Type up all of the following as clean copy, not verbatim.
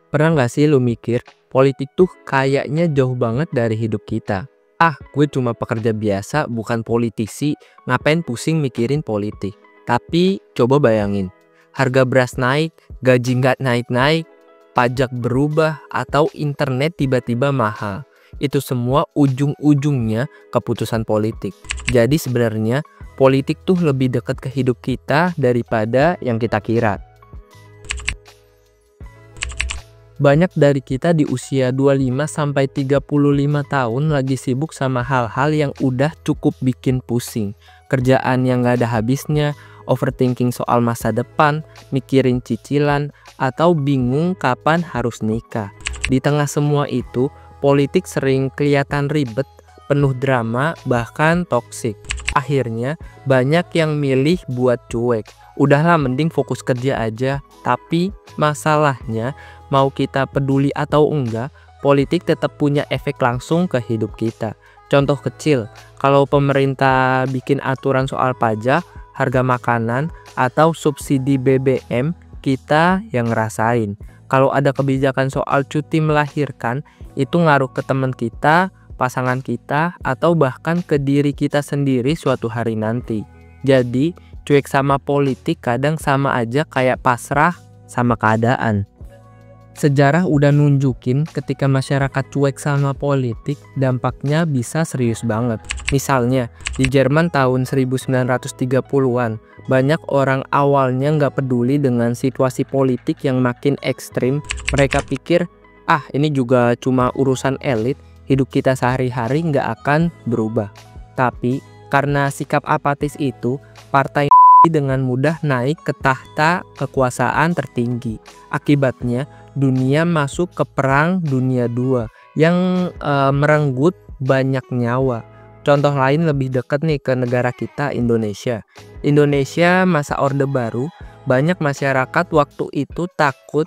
Pernah nggak sih lu mikir, politik tuh kayaknya jauh banget dari hidup kita? Ah, gue cuma pekerja biasa, bukan politisi, ngapain pusing mikirin politik? Tapi coba bayangin, harga beras naik, gaji nggak naik-naik, pajak berubah, atau internet tiba-tiba mahal. Itu semua ujung-ujungnya keputusan politik. Jadi sebenarnya politik tuh lebih dekat ke hidup kita daripada yang kita kira. Banyak dari kita di usia 25 sampai 35 tahun lagi sibuk sama hal-hal yang udah cukup bikin pusing. Kerjaan yang gak ada habisnya, overthinking soal masa depan, mikirin cicilan, atau bingung kapan harus nikah. Di tengah semua itu, politik sering kelihatan ribet, penuh drama, bahkan toksik. Akhirnya, banyak yang milih buat cuek. Udahlah, mending fokus kerja aja. Tapi masalahnya, mau kita peduli atau enggak, politik tetap punya efek langsung ke hidup kita. Contoh kecil, kalau pemerintah bikin aturan soal pajak, harga makanan, atau subsidi BBM, kita yang ngerasain. Kalau ada kebijakan soal cuti melahirkan, itu ngaruh ke teman kita, pasangan kita, atau bahkan ke diri kita sendiri suatu hari nanti. Jadi, cuek sama politik kadang sama aja kayak pasrah sama keadaan. Sejarah udah nunjukin ketika masyarakat cuek sama politik, dampaknya bisa serius banget. Misalnya, di Jerman tahun 1930-an, banyak orang awalnya nggak peduli dengan situasi politik yang makin ekstrim. Mereka pikir, ini juga cuma urusan elit, hidup kita sehari-hari nggak akan berubah. Tapi, karena sikap apatis itu, partai dengan mudah naik ke tahta kekuasaan tertinggi. Akibatnya, dunia masuk ke Perang Dunia II yang merenggut banyak nyawa. Contoh lain lebih dekat nih ke negara kita, Indonesia. Indonesia masa Orde Baru, banyak masyarakat waktu itu takut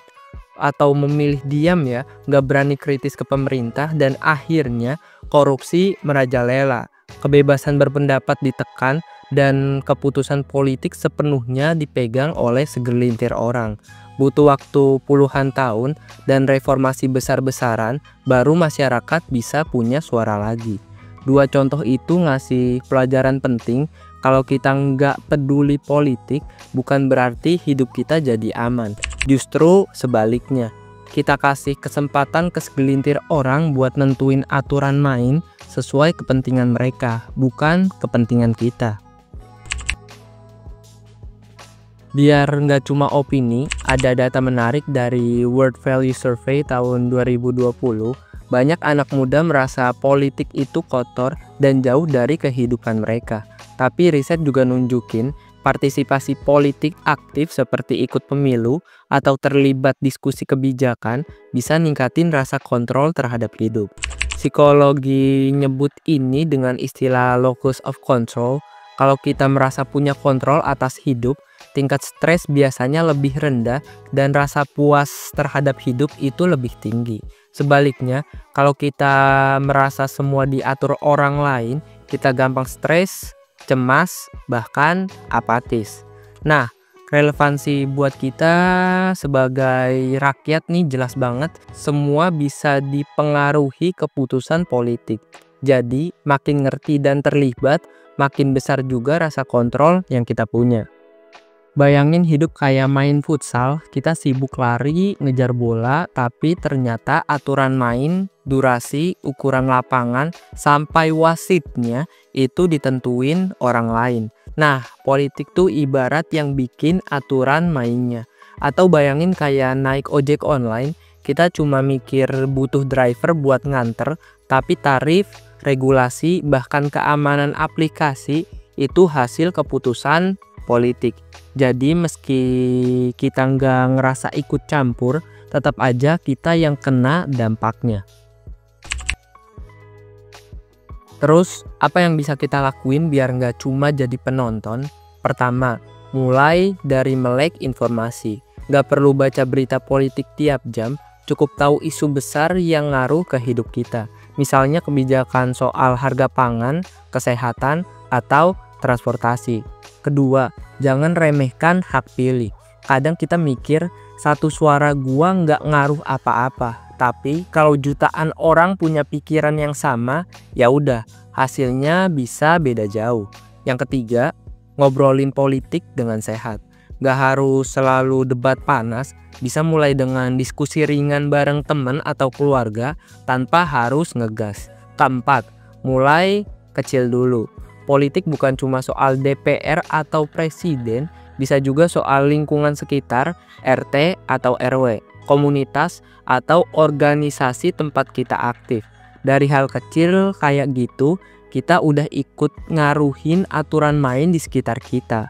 atau memilih diam ya, nggak berani kritis ke pemerintah, dan akhirnya korupsi merajalela. Kebebasan berpendapat ditekan, dan keputusan politik sepenuhnya dipegang oleh segelintir orang. Butuh waktu puluhan tahun dan reformasi besar-besaran, baru masyarakat bisa punya suara lagi. Dua contoh itu ngasih pelajaran penting. Kalau kita nggak peduli politik, bukan berarti hidup kita jadi aman. Justru sebaliknya, kita kasih kesempatan ke segelintir orang buat nentuin aturan main sesuai kepentingan mereka, bukan kepentingan kita. Biar nggak cuma opini, ada data menarik dari World Value Survey tahun 2020. Banyak anak muda merasa politik itu kotor dan jauh dari kehidupan mereka. Tapi riset juga nunjukin partisipasi politik aktif seperti ikut pemilu atau terlibat diskusi kebijakan bisa ningkatin rasa kontrol terhadap hidup. Psikologi nyebut ini dengan istilah locus of control. Kalau kita merasa punya kontrol atas hidup, tingkat stres biasanya lebih rendah dan rasa puas terhadap hidup itu lebih tinggi. Sebaliknya, kalau kita merasa semua diatur orang lain, kita gampang stres, cemas, bahkan apatis. Nah, relevansi buat kita sebagai rakyat nih jelas banget, semua bisa dipengaruhi keputusan politik. Jadi, makin ngerti dan terlibat, makin besar juga rasa kontrol yang kita punya. Bayangin hidup kayak main futsal, kita sibuk lari, ngejar bola, tapi ternyata aturan main, durasi, ukuran lapangan, sampai wasitnya itu ditentuin orang lain. Nah, politik tuh ibarat yang bikin aturan mainnya. Atau bayangin kayak naik ojek online, kita cuma mikir butuh driver buat nganter, tapi tarif, regulasi, bahkan keamanan aplikasi itu hasil keputusan politik. Jadi meski kita nggak ngerasa ikut campur, tetap aja kita yang kena dampaknya. Terus apa yang bisa kita lakuin biar nggak cuma jadi penonton? Pertama, mulai dari melek informasi. Nggak perlu baca berita politik tiap jam, cukup tahu isu besar yang ngaruh ke hidup kita. Misalnya kebijakan soal harga pangan, kesehatan, atau transportasi. Kedua, jangan remehkan hak pilih. Kadang kita mikir satu suara gua nggak ngaruh apa-apa, tapi kalau jutaan orang punya pikiran yang sama, ya udah hasilnya bisa beda jauh. Yang ketiga, ngobrolin politik dengan sehat. Gak harus selalu debat panas, bisa mulai dengan diskusi ringan bareng temen atau keluarga tanpa harus ngegas. Keempat, mulai kecil dulu. Politik bukan cuma soal DPR atau presiden, bisa juga soal lingkungan sekitar, RT atau RW, komunitas atau organisasi tempat kita aktif. Dari hal kecil kayak gitu, kita udah ikut ngaruhin aturan main di sekitar kita.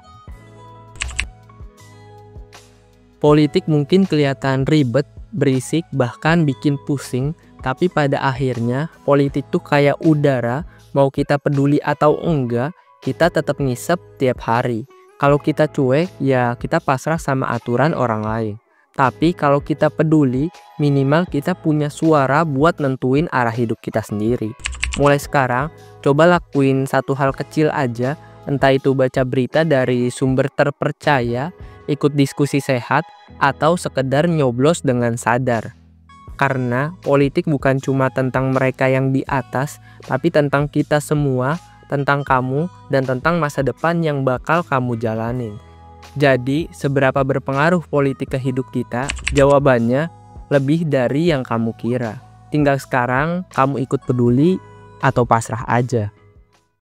Politik mungkin kelihatan ribet, berisik, bahkan bikin pusing, tapi pada akhirnya politik tuh kayak udara, mau kita peduli atau enggak, kita tetap ngisep tiap hari. Kalau kita cuek, ya kita pasrah sama aturan orang lain. Tapi kalau kita peduli, minimal kita punya suara buat nentuin arah hidup kita sendiri. Mulai sekarang, coba lakuin satu hal kecil aja, entah itu baca berita dari sumber terpercaya, ikut diskusi sehat, atau sekedar nyoblos dengan sadar. Karena politik bukan cuma tentang mereka yang di atas, tapi tentang kita semua, tentang kamu, dan tentang masa depan yang bakal kamu jalanin. Jadi, seberapa berpengaruh politik ke hidup kita? Jawabannya, lebih dari yang kamu kira. Tinggal sekarang, kamu ikut peduli atau pasrah aja.